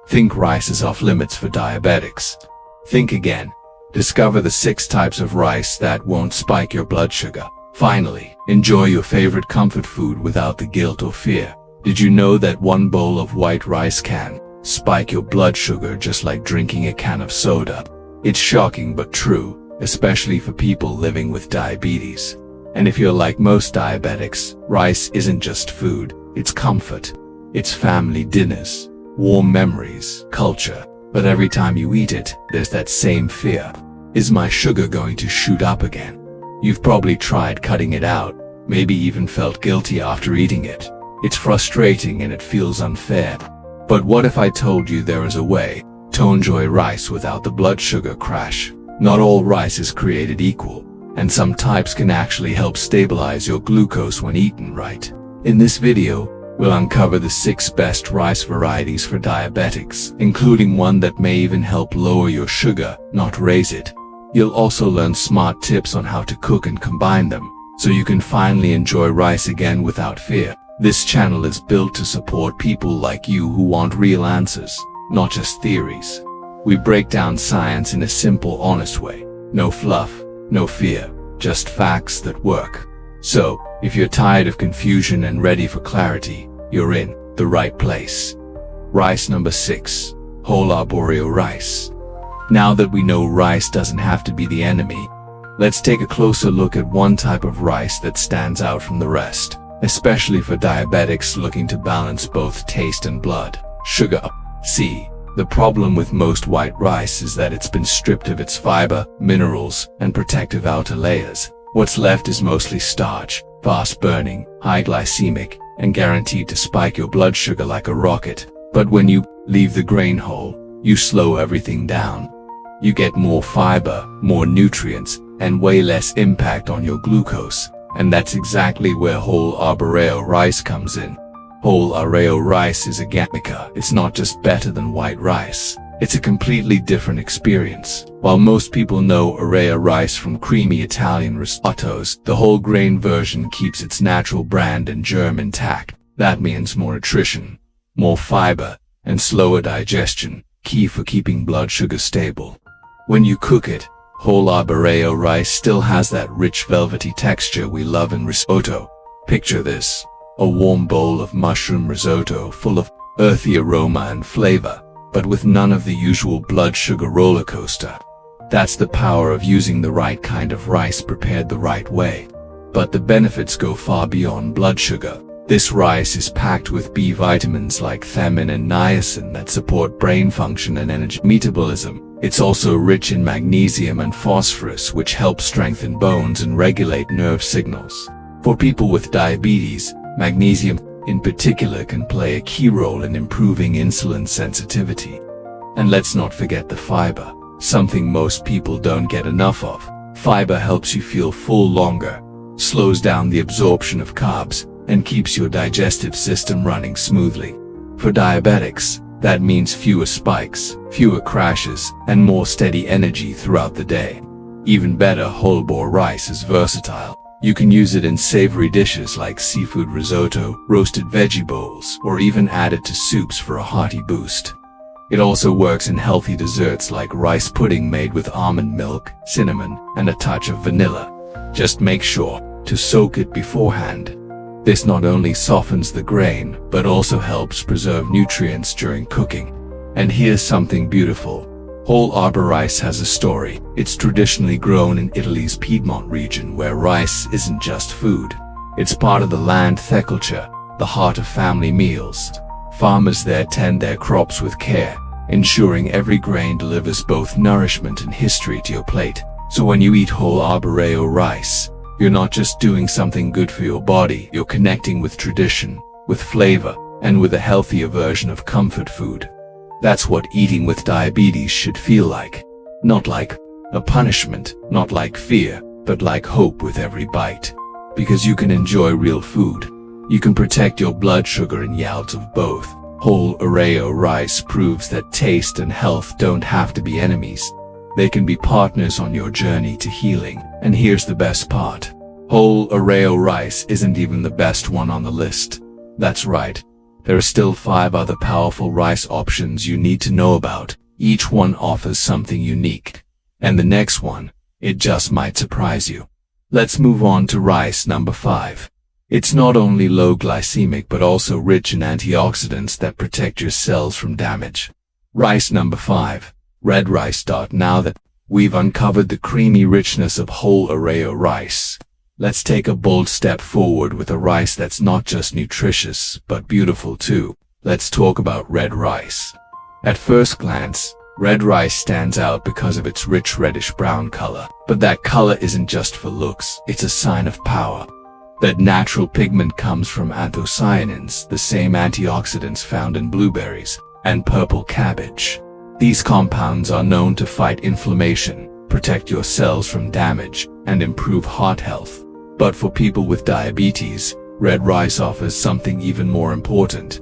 Think rice is off limits for diabetics. Think again. Discover the 6 types of rice that won't spike your blood sugar. Finally, enjoy your favorite comfort food without the guilt or fear. Did you know that one bowl of white rice can spike your blood sugar just like drinking a can of soda? It's shocking but true, especially for people living with diabetes. And if you're like most diabetics, rice isn't just food, it's comfort. It's family dinners, warm memories, culture. But every time you eat it, there's that same fear. Is my sugar going to shoot up again? You've probably tried cutting it out, maybe even felt guilty after eating it. It's frustrating and it feels unfair. But what if I told you there is a way to enjoy rice without the blood sugar crash? Not all rice is created equal, and some types can actually help stabilize your glucose when eaten right. In this video, we'll uncover the 6 best rice varieties for diabetics, including one that may even help lower your sugar, not raise it. You'll also learn smart tips on how to cook and combine them, so you can finally enjoy rice again without fear. This channel is built to support people like you who want real answers, not just theories. We break down science in a simple, honest way. No fluff, no fear, just facts that work. So, if you're tired of confusion and ready for clarity, you're in the right place. Rice number 6. Whole arboreal rice. Now that we know rice doesn't have to be the enemy, let's take a closer look at one type of rice that stands out from the rest, especially for diabetics looking to balance both taste and blood sugar. See, the problem with most white rice is that it's been stripped of its fiber, minerals, and protective outer layers. What's left is mostly starch, fast-burning, high-glycemic, and guaranteed to spike your blood sugar like a rocket. But when you leave the grain whole, you slow everything down. You get more fiber, more nutrients, and way less impact on your glucose. And that's exactly where whole arboreal rice comes in. Whole arboreal rice is a game-changer. It's not just better than white rice. It's a completely different experience. While most people know arboreal rice from creamy Italian risottos, the whole grain version keeps its natural brand and germ intact. That means more nutrition, more fiber, and slower digestion, key for keeping blood sugar stable. When you cook it, whole arboreal rice still has that rich velvety texture we love in risotto. Picture this, a warm bowl of mushroom risotto full of earthy aroma and flavor, but with none of the usual blood sugar roller coaster. That's the power of using the right kind of rice prepared the right way. But the benefits go far beyond blood sugar. This rice is packed with B vitamins like thiamine and niacin that support brain function and energy metabolism. It's also rich in magnesium and phosphorus, which help strengthen bones and regulate nerve signals. For people with diabetes, magnesium in particular can play a key role in improving insulin sensitivity. And let's not forget the fiber, something most people don't get enough of. Fiber helps you feel full longer, slows down the absorption of carbs, and keeps your digestive system running smoothly. For diabetics, that means fewer spikes, fewer crashes, and more steady energy throughout the day. Even better, whole boar rice is versatile. You can use it in savory dishes like seafood risotto, roasted veggie bowls, or even add it to soups for a hearty boost. It also works in healthy desserts like rice pudding made with almond milk, cinnamon, and a touch of vanilla. Just make sure to soak it beforehand. This not only softens the grain, but also helps preserve nutrients during cooking. And here's something beautiful. Whole arbor rice has a story. It's traditionally grown in Italy's Piedmont region, where rice isn't just food. It's part of the land culture, the heart of family meals. Farmers there tend their crops with care, ensuring every grain delivers both nourishment and history to your plate. So when you eat whole arboreal rice, you're not just doing something good for your body, you're connecting with tradition, with flavor, and with a healthier version of comfort food. That's what eating with diabetes should feel like. Not like a punishment, not like fear, but like hope with every bite. Because you can enjoy real food. You can protect your blood sugar and yields of both. Whole arboreal rice proves that taste and health don't have to be enemies. They can be partners on your journey to healing. And here's the best part. Whole arboreal rice isn't even the best one on the list. That's right. there are still 5 other powerful rice options you need to know about. Each one offers something unique. And the next one, it just might surprise you. Let's move on to rice number 5. It's not only low glycemic but also rich in antioxidants that protect your cells from damage. Rice number 5, red rice. Now that we've uncovered the creamy richness of whole array rice, let's take a bold step forward with a rice that's not just nutritious but beautiful too. Let's talk about red rice. At first glance, red rice stands out because of its rich reddish-brown color. But that color isn't just for looks, it's a sign of power. That natural pigment comes from anthocyanins, the same antioxidants found in blueberries and purple cabbage. These compounds are known to fight inflammation, protect your cells from damage, and improve heart health. But for people with diabetes, red rice offers something even more important: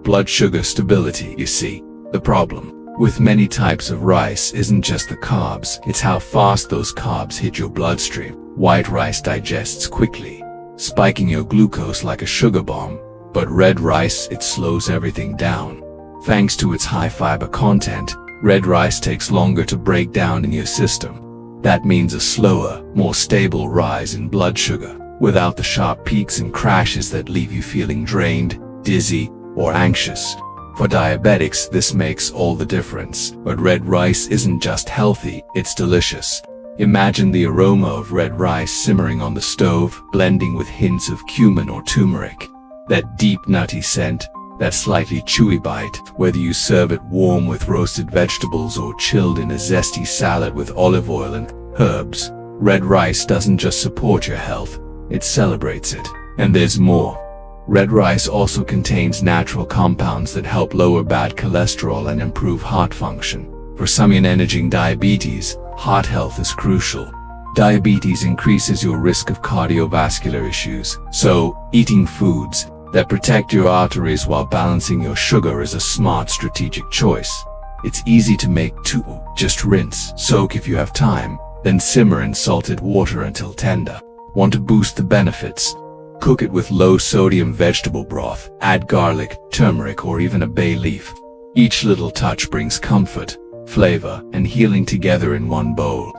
blood sugar stability. You see, the problem with many types of rice isn't just the carbs, it's how fast those carbs hit your bloodstream. White rice digests quickly, spiking your glucose like a sugar bomb, but red rice, it slows everything down. Thanks to its high fiber content, red rice takes longer to break down in your system. That means a slower, more stable rise in blood sugar, without the sharp peaks and crashes that leave you feeling drained, dizzy, or anxious. For diabetics, this makes all the difference. But red rice isn't just healthy, it's delicious. Imagine the aroma of red rice simmering on the stove, blending with hints of cumin or turmeric. That deep nutty scent, that slightly chewy bite, whether you serve it warm with roasted vegetables or chilled in a zesty salad with olive oil and herbs. Red rice doesn't just support your health, it celebrates it. And there's more. Red rice also contains natural compounds that help lower bad cholesterol and improve heart function. For some managing diabetes, heart health is crucial. Diabetes increases your risk of cardiovascular issues, so eating foods that protect your arteries while balancing your sugar is a smart strategic choice. It's easy to make too. Just rinse, soak if you have time, then simmer in salted water until tender. Want to boost the benefits? Cook it with low-sodium vegetable broth. Add garlic, turmeric, or even a bay leaf. Each little touch brings comfort, flavor, and healing together in one bowl.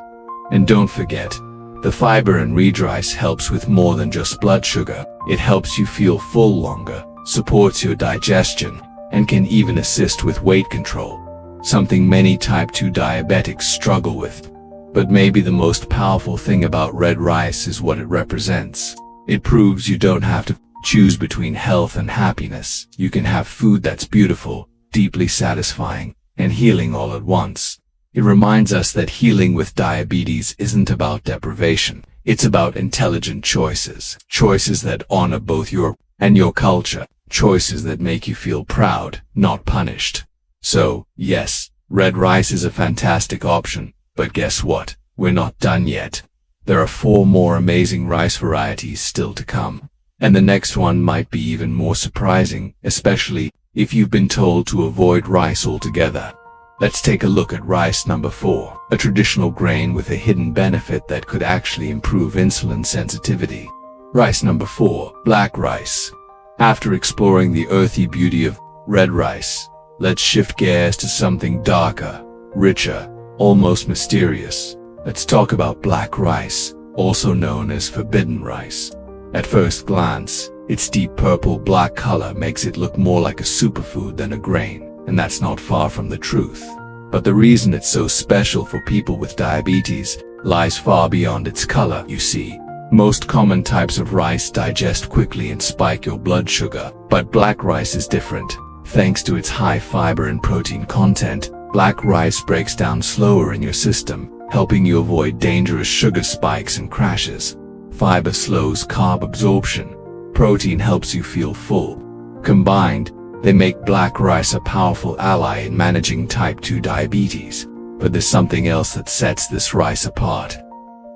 And don't forget, the fiber in red rice helps with more than just blood sugar. It helps you feel full longer, supports your digestion, and can even assist with weight control, something many type 2 diabetics struggle with. But maybe the most powerful thing about red rice is what it represents. It proves you don't have to choose between health and happiness. You can have food that's beautiful, deeply satisfying, and healing all at once. It reminds us that healing with diabetes isn't about deprivation. It's about intelligent choices. Choices that honor both your and your culture. Choices that make you feel proud, not punished. So, yes, red rice is a fantastic option, but guess what? We're not done yet. There are 4 more amazing rice varieties still to come. And the next one might be even more surprising, especially if you've been told to avoid rice altogether. Let's take a look at rice number 4, a traditional grain with a hidden benefit that could actually improve insulin sensitivity. Rice number 4, black rice. After exploring the earthy beauty of red rice, let's shift gears to something darker, richer, almost mysterious. Let's talk about black rice, also known as forbidden rice. At first glance, its deep purple-black color makes it look more like a superfood than a grain, and that's not far from the truth. But the reason it's so special for people with diabetes lies far beyond its color. You see, most common types of rice digest quickly and spike your blood sugar, but black rice is different. Thanks to its high fiber and protein content, black rice breaks down slower in your system, helping you avoid dangerous sugar spikes and crashes. Fiber slows carb absorption. Protein helps you feel full. Combined, they make black rice a powerful ally in managing type 2 diabetes. But there's something else that sets this rice apart.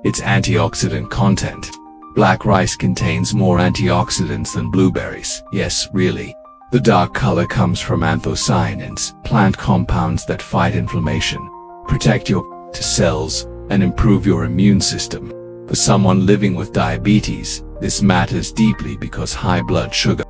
Its antioxidant content. Black rice contains more antioxidants than blueberries. Yes, really. The dark color comes from anthocyanins, plant compounds that fight inflammation, protect your cells, and improve your immune system. For someone living with diabetes, this matters deeply because high blood sugar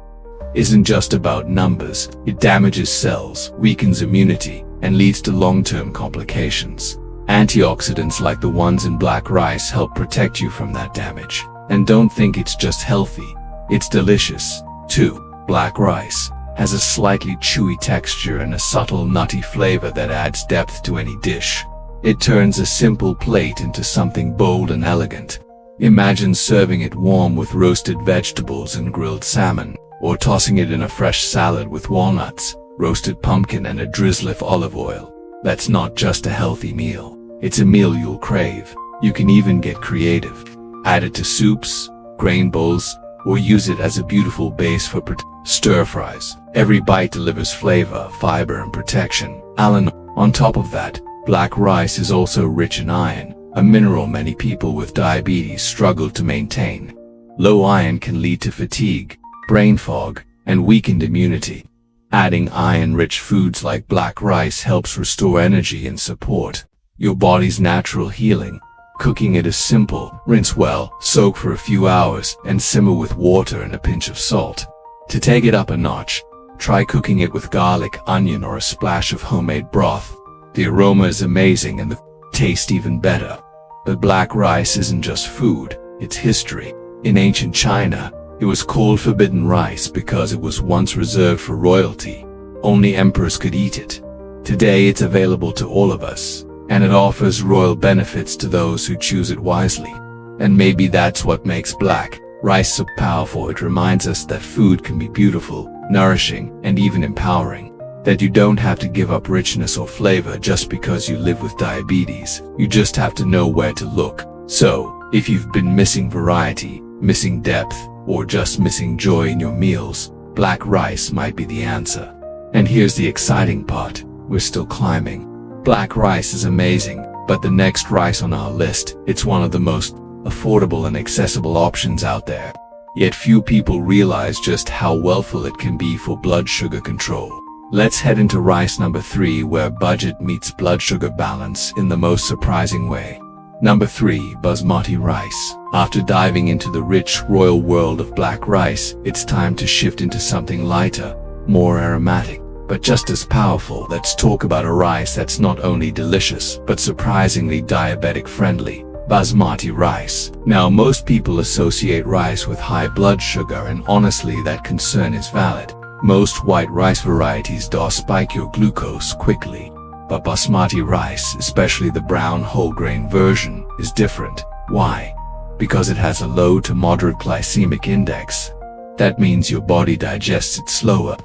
isn't just about numbers. It damages cells, weakens immunity, and leads to long-term complications. Antioxidants like the ones in black rice help protect you from that damage. And don't think it's just healthy. It's delicious, too. Black rice has a slightly chewy texture and a subtle nutty flavor that adds depth to any dish. It turns a simple plate into something bold and elegant. Imagine serving it warm with roasted vegetables and grilled salmon, or tossing it in a fresh salad with walnuts, roasted pumpkin, and a drizzle of olive oil. That's not just a healthy meal. It's a meal you'll crave. You can even get creative. Add it to soups, grain bowls, or use it as a beautiful base for stir-fries. Every bite delivers flavor, fiber, and protection. On top of that, black rice is also rich in iron, a mineral many people with diabetes struggle to maintain. Low iron can lead to fatigue, brain fog, and weakened immunity. Adding iron-rich foods like black rice helps restore energy and support your body's natural healing. Cooking it is simple. Rinse well, soak for a few hours, and simmer with water and a pinch of salt. To take it up a notch, try cooking it with garlic, onion, or a splash of homemade broth. The aroma is amazing and the taste even better. But black rice isn't just food, it's history. In ancient China, it was called forbidden rice because it was once reserved for royalty. Only emperors could eat it. Today it's available to all of us, and it offers royal benefits to those who choose it wisely. And maybe that's what makes black rice so powerful. It reminds us that food can be beautiful, nourishing, and even empowering. That you don't have to give up richness or flavor just because you live with diabetes. You just have to know where to look. So, if you've been missing variety, missing depth, or just missing joy in your meals, black rice might be the answer. And here's the exciting part. We're still climbing. Black rice is amazing, but the next rice on our list, it's one of the most affordable and accessible options out there. Yet few people realize just how helpful it can be for blood sugar control. Let's head into rice number 3, where budget meets blood sugar balance in the most surprising way. Number 3, basmati rice. After diving into the rich royal world of black rice, it's time to shift into something lighter, more aromatic, but just as powerful. Let's talk about a rice that's not only delicious, but surprisingly diabetic friendly. Basmati rice. Now, most people associate rice with high blood sugar, and honestly that concern is valid. Most white rice varieties do spike your glucose quickly. But basmati rice, especially the brown whole grain version, is different. Why? Because it has a low to moderate glycemic index. That means your body digests it slower,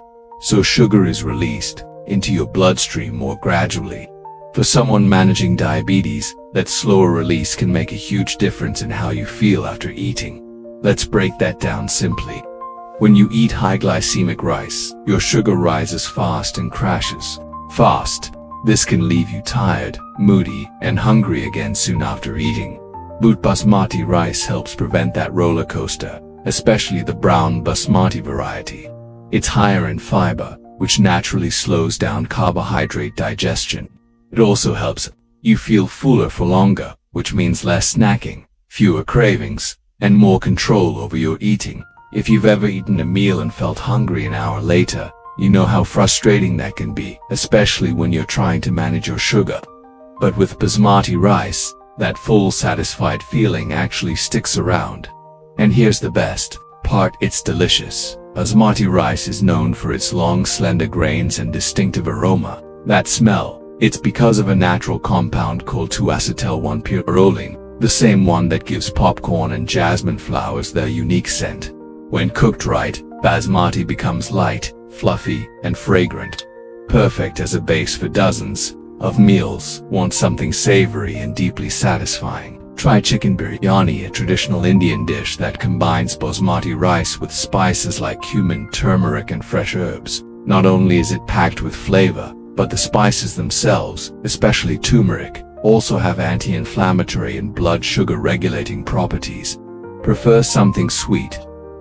so sugar is released into your bloodstream more gradually. For someone managing diabetes, that slower release can make a huge difference in how you feel after eating. Let's break that down simply. When you eat high glycemic rice, your sugar rises fast and crashes fast. This can leave you tired, moody, and hungry again soon after eating. But basmati rice helps prevent that roller coaster, especially the brown basmati variety. It's higher in fiber, which naturally slows down carbohydrate digestion. It also helps you feel fuller for longer, which means less snacking, fewer cravings, and more control over your eating. If you've ever eaten a meal and felt hungry an hour later, you know how frustrating that can be, especially when you're trying to manage your sugar. But with basmati rice, that full satisfied feeling actually sticks around. And here's the best part, it's delicious. Basmati rice is known for its long slender grains and distinctive aroma. That smell, it's because of a natural compound called 2-acetyl-1-pyrroline, the same one that gives popcorn and jasmine flowers their unique scent. When cooked right, basmati becomes light, fluffy, and fragrant. Perfect as a base for dozens of meals. Want something savory and deeply satisfying? Try chicken biryani, a traditional Indian dish that combines basmati rice with spices like cumin, turmeric, and fresh herbs. Not only is it packed with flavor, but the spices themselves, especially turmeric, also have anti-inflammatory and blood sugar regulating properties. Prefer something sweet?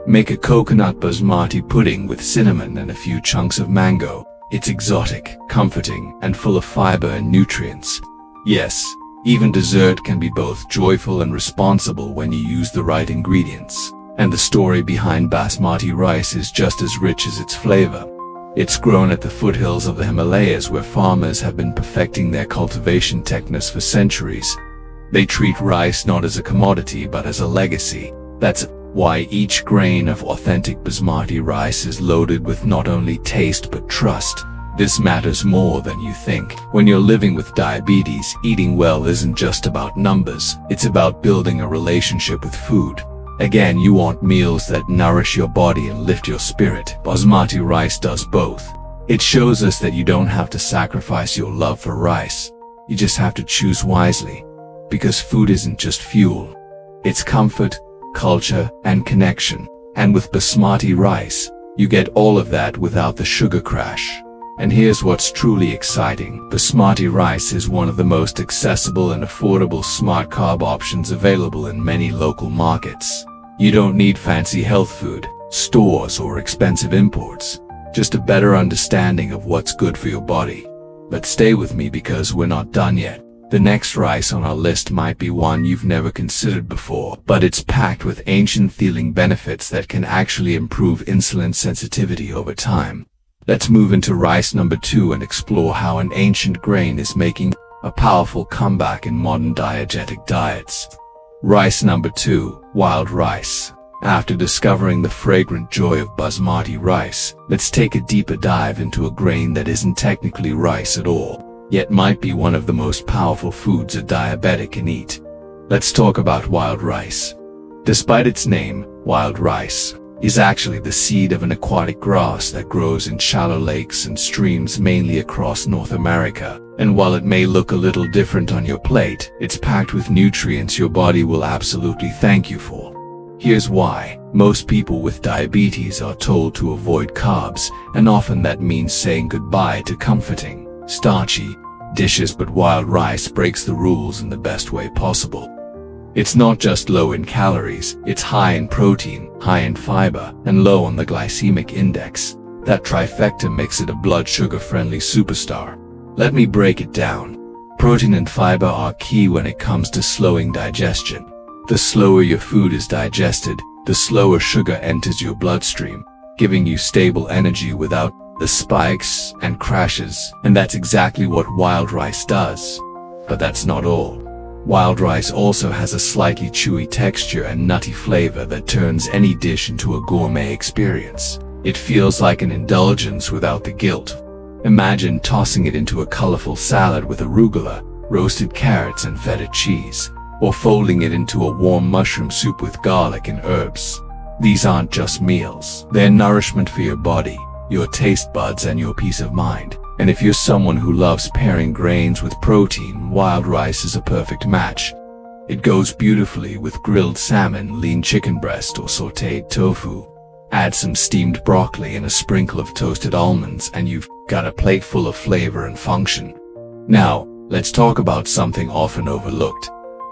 Make a coconut basmati pudding with cinnamon and a few chunks of mango. It's exotic, comforting, and full of fiber and nutrients. Yes, even dessert can be both joyful and responsible when you use the right ingredients. And the story behind basmati rice is just as rich as its flavor. It's grown at the foothills of the Himalayas, where farmers have been perfecting their cultivation techniques for centuries. They treat rice not as a commodity but as a legacy. That's why each grain of authentic basmati rice is loaded with not only taste but trust. This matters more than you think. When you're living with diabetes, eating well isn't just about numbers. It's about building a relationship with food. Again, you want meals that nourish your body and lift your spirit. Basmati rice does both. It shows us that you don't have to sacrifice your love for rice. You just have to choose wisely. Because food isn't just fuel. It's comfort, culture, and connection. And with basmati rice, you get all of that without the sugar crash. And here's what's truly exciting. Basmati rice is one of the most accessible and affordable smart carb options available in many local markets. You don't need fancy health food, stores, or expensive imports. Just a better understanding of what's good for your body. But stay with me because we're not done yet. The next rice on our list might be one you've never considered before, but it's packed with ancient healing benefits that can actually improve insulin sensitivity over time. Let's move into rice number 2 and explore how an ancient grain is making a powerful comeback in modern diegetic diets. Rice number 2, wild rice. After discovering the fragrant joy of basmati rice, let's take a deeper dive into a grain that isn't technically rice at all, yet might be one of the most powerful foods a diabetic can eat. Let's talk about wild rice. Despite its name, wild rice is actually the seed of an aquatic grass that grows in shallow lakes and streams mainly across North America. And while it may look a little different on your plate, it's packed with nutrients your body will absolutely thank you for. Here's why. Most people with diabetes are told to avoid carbs, and often that means saying goodbye to comforting, starchy dishes, but wild rice breaks the rules in the best way possible. It's not just low in calories, it's high in protein, high in fiber, and low on the glycemic index. That trifecta makes it a blood sugar-friendly superstar. Let me break it down. Protein and fiber are key when it comes to slowing digestion. The slower your food is digested, the slower sugar enters your bloodstream, giving you stable energy without the spikes and crashes. And that's exactly what wild rice does. But that's not all. Wild rice also has a slightly chewy texture and nutty flavor that turns any dish into a gourmet experience. It feels like an indulgence without the guilt. Imagine tossing it into a colorful salad with arugula, roasted carrots, and feta cheese, or folding it into a warm mushroom soup with garlic and herbs. These aren't just meals. They're nourishment for your body, your taste buds, and your peace of mind. And if you're someone who loves pairing grains with protein, wild rice is a perfect match. It goes beautifully with grilled salmon, lean chicken breast, or sautéed tofu. Add some steamed broccoli and a sprinkle of toasted almonds, and you've got a plate full of flavor and function. Now, let's talk about something often overlooked: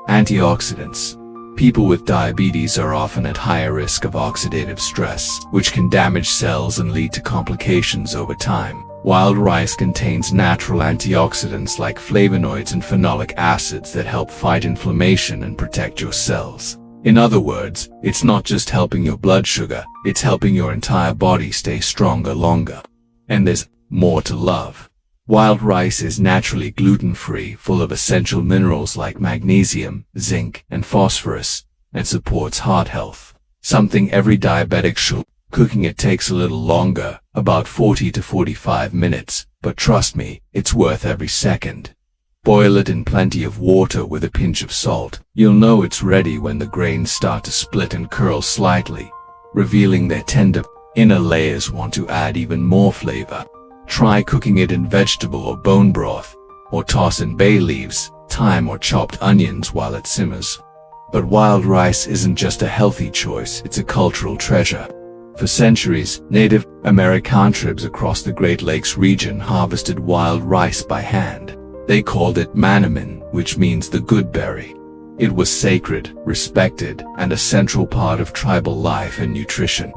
antioxidants. People with diabetes are often at higher risk of oxidative stress, which can damage cells and lead to complications over time. Wild rice contains natural antioxidants like flavonoids and phenolic acids that help fight inflammation and protect your cells. In other words, it's not just helping your blood sugar, it's helping your entire body stay stronger longer. And there's more to love. Wild rice is naturally gluten-free, full of essential minerals like magnesium, zinc, and phosphorus, and supports heart health. Something every diabetic should. Cooking it takes a little longer, about 40 to 45 minutes, but trust me, it's worth every second. Boil it in plenty of water with a pinch of salt. You'll know it's ready when the grains start to split and curl slightly, revealing their tender inner layers. Want to add even more flavor? Try cooking it in vegetable or bone broth, or toss in bay leaves, thyme, or chopped onions while it simmers. But wild rice isn't just a healthy choice, it's a cultural treasure. For centuries, Native American tribes across the Great Lakes region harvested wild rice by hand. They called it manamin, which means the good berry. It was sacred, respected, and a central part of tribal life and nutrition.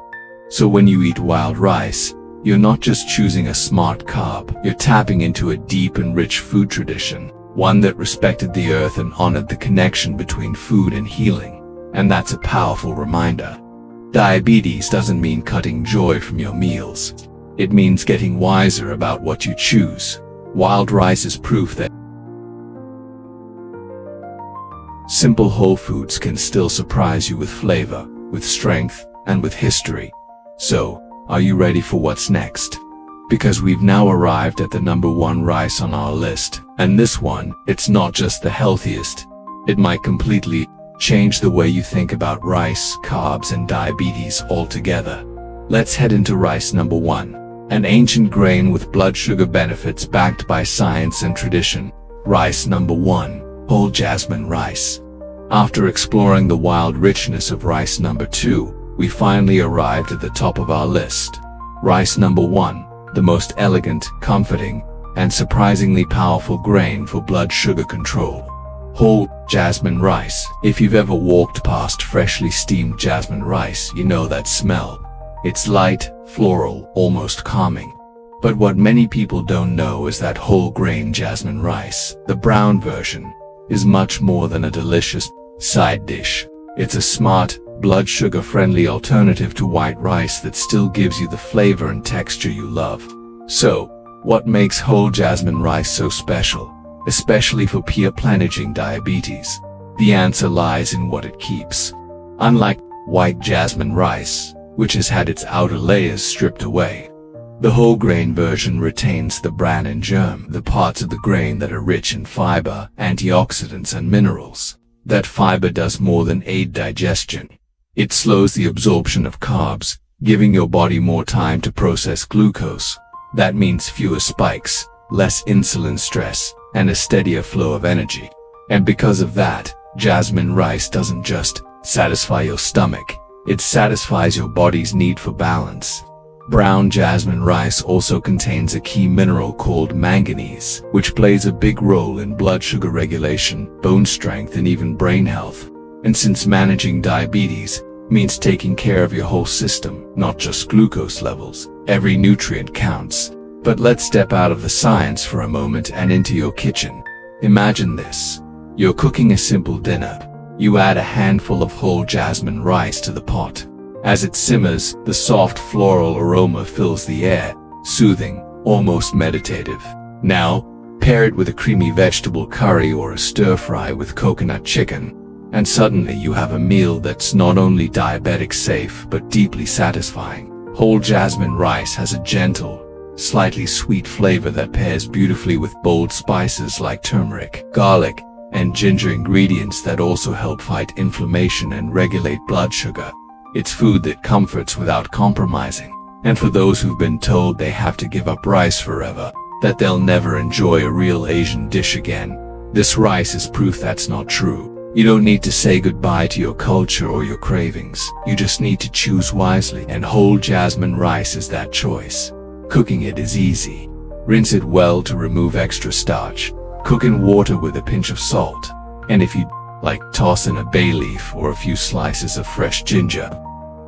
So when you eat wild rice, you're not just choosing a smart carb, you're tapping into a deep and rich food tradition, one that respected the earth and honored the connection between food and healing. And that's a powerful reminder. Diabetes doesn't mean cutting joy from your meals. It means getting wiser about what you choose. Wild rice is proof that simple whole foods can still surprise you with flavor, with strength, and with history. So, are you ready for what's next? Because we've now arrived at the #1 rice on our list, and this one, it's not just the healthiest. It might completely change the way you think about rice, carbs, and diabetes altogether. Let's head into rice #1, an ancient grain with blood sugar benefits backed by science and tradition. Rice #1, whole jasmine rice. After exploring the wild richness of rice #2, we finally arrived at the top of our list. Rice #1, the most elegant, comforting, and surprisingly powerful grain for blood sugar control. Whole jasmine rice. If you've ever walked past freshly steamed jasmine rice, you know that smell. It's light, floral, almost calming. But what many people don't know is that whole grain jasmine rice, the brown version, is much more than a delicious side dish. It's a smart, blood sugar friendly alternative to white rice that still gives you the flavor and texture you love. So, what makes whole jasmine rice so special, especially for planaging diabetes? The answer lies in what it keeps. Unlike white jasmine rice, which has had its outer layers stripped away, the whole grain version retains the bran and germ, the parts of the grain that are rich in fiber, antioxidants, and minerals. That fiber does more than aid digestion. It slows the absorption of carbs, giving your body more time to process glucose. That means fewer spikes, less insulin stress, and a steadier flow of energy. And because of that, jasmine rice doesn't just satisfy your stomach, it satisfies your body's need for balance. Brown jasmine rice also contains a key mineral called manganese, which plays a big role in blood sugar regulation, bone strength, and even brain health. And since managing diabetes means taking care of your whole system, not just glucose levels, every nutrient counts. But let's step out of the science for a moment and into your kitchen. Imagine this. You're cooking a simple dinner. You add a handful of whole jasmine rice to the pot. As it simmers, the soft floral aroma fills the air, soothing, almost meditative. Now, pair it with a creamy vegetable curry or a stir-fry with coconut chicken, and suddenly you have a meal that's not only diabetic safe but deeply satisfying. Whole jasmine rice has a gentle, slightly sweet flavor that pairs beautifully with bold spices like turmeric, garlic, and ginger, ingredients that also help fight inflammation and regulate blood sugar. It's food that comforts without compromising. And for those who've been told they have to give up rice forever, that they'll never enjoy a real Asian dish again, this rice is proof that's not true. You don't need to say goodbye to your culture or your cravings. You just need to choose wisely, and whole jasmine rice is that choice. Cooking it is easy. Rinse it well to remove extra starch. Cook in water with a pinch of salt. And if you like, toss in a bay leaf or a few slices of fresh ginger.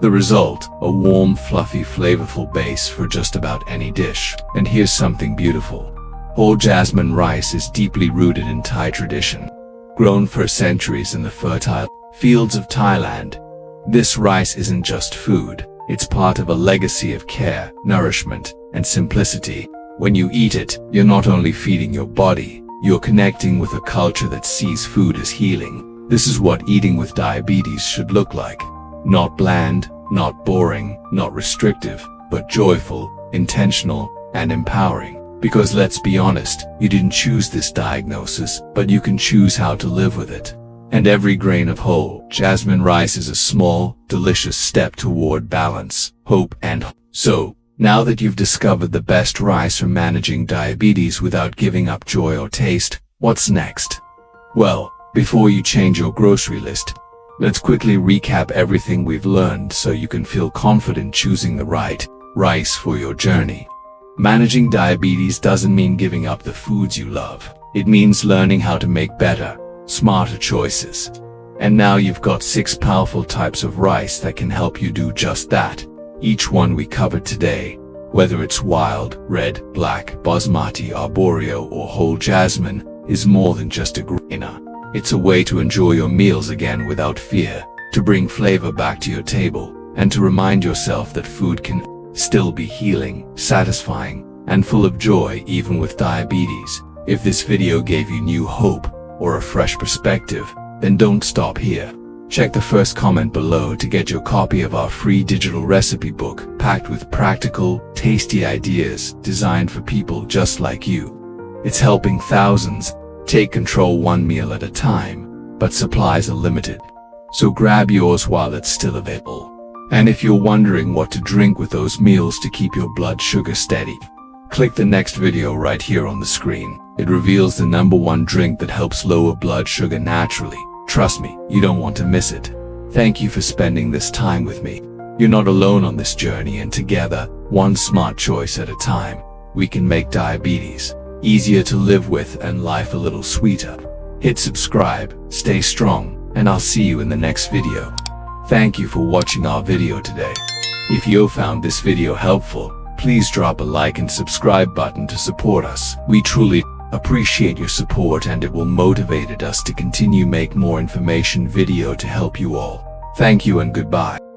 The result, a warm, fluffy, flavorful base for just about any dish. And here's something beautiful. Whole jasmine rice is deeply rooted in Thai tradition. Grown for centuries in the fertile fields of Thailand, this rice isn't just food. It's part of a legacy of care, nourishment, and simplicity. When you eat it, you're not only feeding your body, you're connecting with a culture that sees food as healing. This is what eating with diabetes should look like. Not bland, not boring, not restrictive, but joyful, intentional, and empowering. Because let's be honest, you didn't choose this diagnosis, but you can choose how to live with it. And every grain of whole jasmine rice is a small, delicious step toward balance, hope, and so, now that you've discovered the best rice for managing diabetes without giving up joy or taste, what's next? Well, before you change your grocery list, let's quickly recap everything we've learned so you can feel confident choosing the right rice for your journey. Managing diabetes doesn't mean giving up the foods you love. It means learning how to make better, smarter choices. And now you've got 6 powerful types of rice that can help you do just that. Each one we covered today, whether it's wild, red, black, basmati, arborio, or whole jasmine, is more than just a grain. It's a way to enjoy your meals again without fear, to bring flavor back to your table, and to remind yourself that food can still be healing, satisfying, and full of joy even with diabetes. If this video gave you new hope or a fresh perspective, then don't stop here. Check the first comment below to get your copy of our free digital recipe book packed with practical, tasty ideas designed for people just like you. It's helping thousands take control one meal at a time, but supplies are limited. So grab yours while it's still available. And if you're wondering what to drink with those meals to keep your blood sugar steady, click the next video right here on the screen. It reveals the #1 drink that helps lower blood sugar naturally. Trust me, you don't want to miss it. Thank you for spending this time with me. You're not alone on this journey, and together, one smart choice at a time, we can make diabetes easier to live with and life a little sweeter. Hit subscribe, stay strong, and I'll see you in the next video. Thank you for watching our video today. If you found this video helpful, please drop a like and subscribe button to support us. We truly appreciate your support, and it will motivate us to continue make more information video to help you all. Thank you and goodbye.